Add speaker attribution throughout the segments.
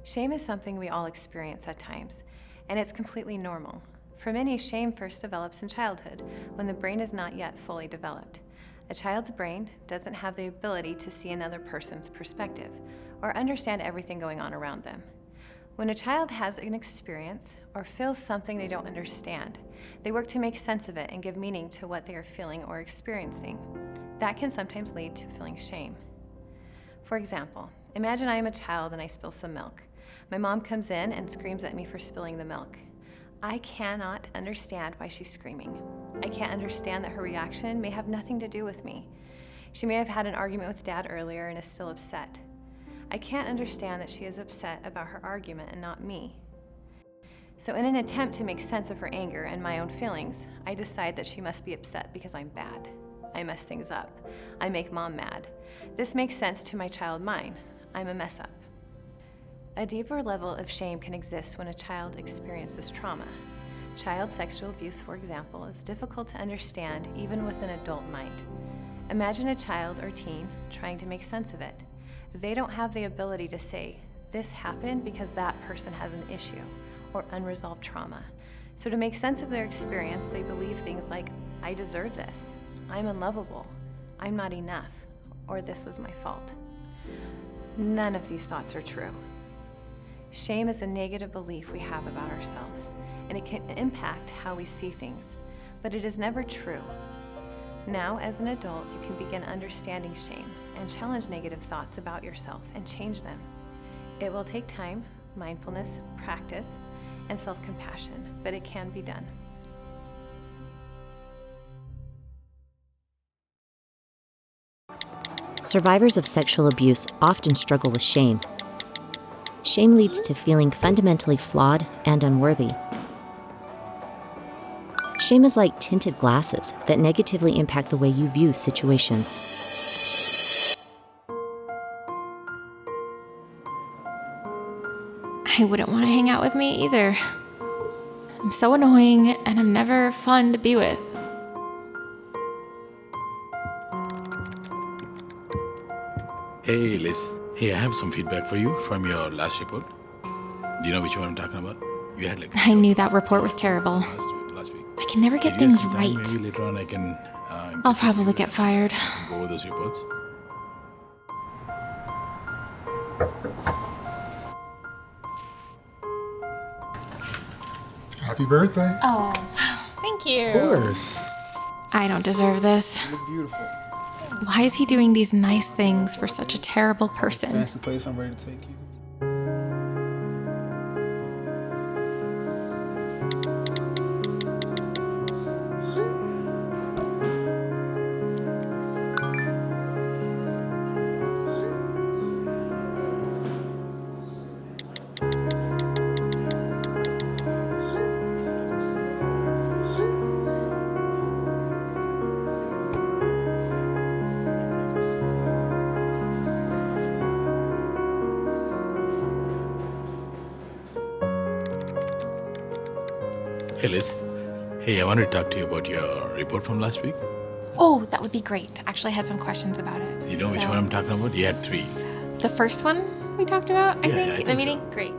Speaker 1: Shame is something we all experience at times, and it's completely normal. For many, shame first develops in childhood, when the brain is not yet fully developed. A child's brain doesn't have the ability to see another person's perspective or understand everything going on around them. When a child has an experience or feels something they don't understand, they work to make sense of it and give meaning to what they are feeling or experiencing. That can sometimes lead to feeling shame. For example, imagine I am a child and I spill some milk. My mom comes in and screams at me for spilling the milk. I cannot understand why she's screaming. I can't understand that her reaction may have nothing to do with me. She may have had an argument with Dad earlier and is still upset. I can't understand that she is upset about her argument and not me. So in an attempt to make sense of her anger and my own feelings, I decide that she must be upset because I'm bad. I mess things up. I make Mom mad. This makes sense to my child mind. I'm a mess up. A deeper level of shame can exist when a child experiences trauma. Child sexual abuse, for example, is difficult to understand even with an adult mind. Imagine a child or teen trying to make sense of it. They don't have the ability to say, this happened because that person has an issue or unresolved trauma. So to make sense of their experience, they believe things like, I deserve this, I'm unlovable, I'm not enough, or this was my fault. None of these thoughts are true. Shame is a negative belief we have about ourselves, and it can impact how we see things, but it is never true. Now, as an adult, you can begin understanding shame and challenge negative thoughts about yourself and change them. It will take time, mindfulness, practice, and self-compassion, but it can be done.
Speaker 2: Survivors of sexual abuse often struggle with shame. Shame leads to feeling fundamentally flawed and unworthy. Shame is like tinted glasses that negatively impact the way you view situations.
Speaker 3: I wouldn't want to hang out with me either. I'm so annoying and I'm never fun to be with.
Speaker 4: Hey Liz, hey, I have some feedback for you from your last report. Do you know which one I'm talking about? You had
Speaker 3: I knew that report was terrible.
Speaker 4: Last week.
Speaker 3: I can never get things right.
Speaker 4: Maybe later on I can...
Speaker 3: I'll probably get fired.
Speaker 4: Go over those reports.
Speaker 5: Happy birthday.
Speaker 3: Oh, thank you.
Speaker 5: Of course.
Speaker 3: I don't deserve this.
Speaker 5: You look beautiful.
Speaker 3: Why is he doing these nice things for such a terrible person?
Speaker 5: Fancy place I'm ready to take you.
Speaker 4: Hey Liz, hey, I wanted to talk to you about your report from last week.
Speaker 3: Oh, that would be great. Actually, I had some questions about it.
Speaker 4: You know which one I'm talking about? You had 3.
Speaker 3: The first one we talked about, I
Speaker 4: Yeah,
Speaker 3: think,
Speaker 4: I
Speaker 3: in the
Speaker 4: think
Speaker 3: meeting?
Speaker 4: so.
Speaker 3: Great.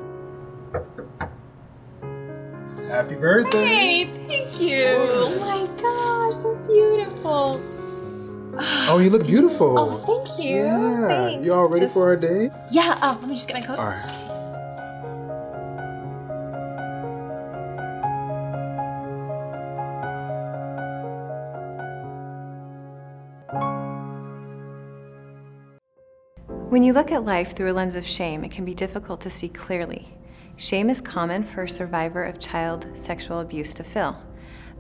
Speaker 5: Happy birthday.
Speaker 3: Hey, thank you. Oh my gosh, so beautiful.
Speaker 5: Oh, you look beautiful.
Speaker 3: Oh, thank you.
Speaker 5: Yeah.
Speaker 3: Thanks.
Speaker 5: You all ready for our date?
Speaker 3: Yeah, let me just get my coat.
Speaker 5: All right.
Speaker 1: When you look at life through a lens of shame, it can be difficult to see clearly. Shame is common for a survivor of child sexual abuse to feel.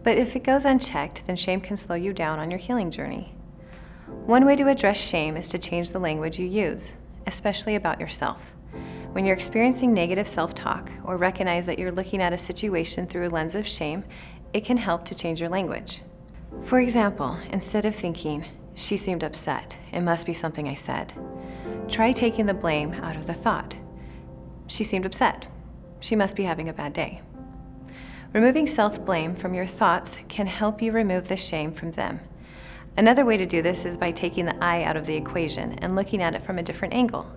Speaker 1: But if it goes unchecked, then shame can slow you down on your healing journey. One way to address shame is to change the language you use, especially about yourself. When you're experiencing negative self-talk or recognize that you're looking at a situation through a lens of shame, it can help to change your language. For example, instead of thinking, she seemed upset, it must be something I said, try taking the blame out of the thought. She seemed upset. She must be having a bad day. Removing self-blame from your thoughts can help you remove the shame from them. Another way to do this is by taking the I out of the equation and looking at it from a different angle.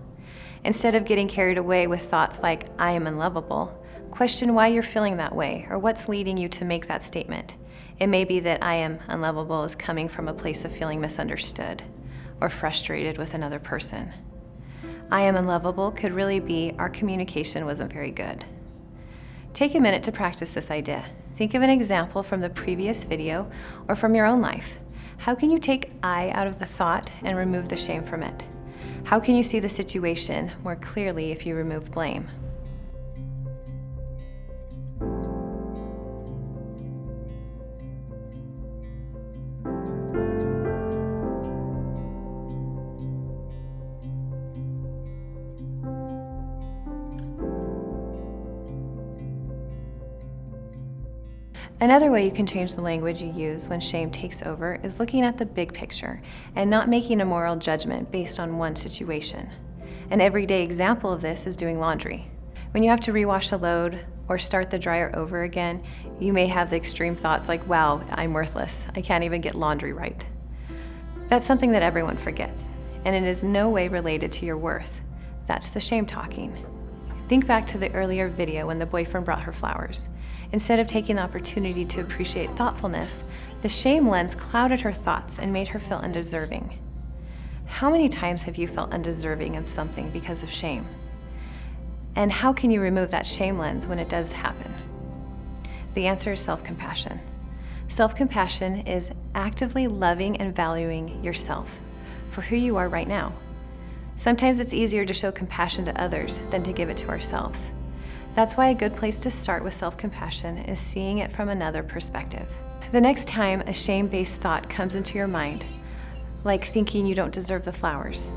Speaker 1: Instead of getting carried away with thoughts like, I am unlovable, question why you're feeling that way or what's leading you to make that statement. It may be that I am unlovable is coming from a place of feeling misunderstood or frustrated with another person. I am unlovable could really be our communication wasn't very good. Take a minute to practice this idea. Think of an example from the previous video or from your own life. How can you take I out of the thought and remove the shame from it? How can you see the situation more clearly if you remove blame? Another way you can change the language you use when shame takes over is looking at the big picture and not making a moral judgment based on one situation. An everyday example of this is doing laundry. When you have to rewash a load or start the dryer over again, you may have the extreme thoughts like, wow, I'm worthless. I can't even get laundry right. That's something that everyone forgets, and it is no way related to your worth. That's the shame talking. Think back to the earlier video when the boyfriend brought her flowers. Instead of taking the opportunity to appreciate thoughtfulness, the shame lens clouded her thoughts and made her feel undeserving. How many times have you felt undeserving of something because of shame? And how can you remove that shame lens when it does happen? The answer is self-compassion. Self-compassion is actively loving and valuing yourself for who you are right now. Sometimes it's easier to show compassion to others than to give it to ourselves. That's why a good place to start with self-compassion is seeing it from another perspective. The next time a shame-based thought comes into your mind, like thinking you don't deserve the flowers,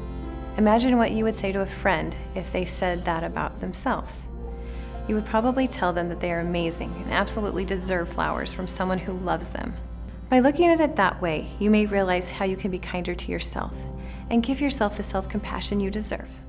Speaker 1: imagine what you would say to a friend if they said that about themselves. You would probably tell them that they are amazing and absolutely deserve flowers from someone who loves them. By looking at it that way, you may realize how you can be kinder to yourself and give yourself the self-compassion you deserve.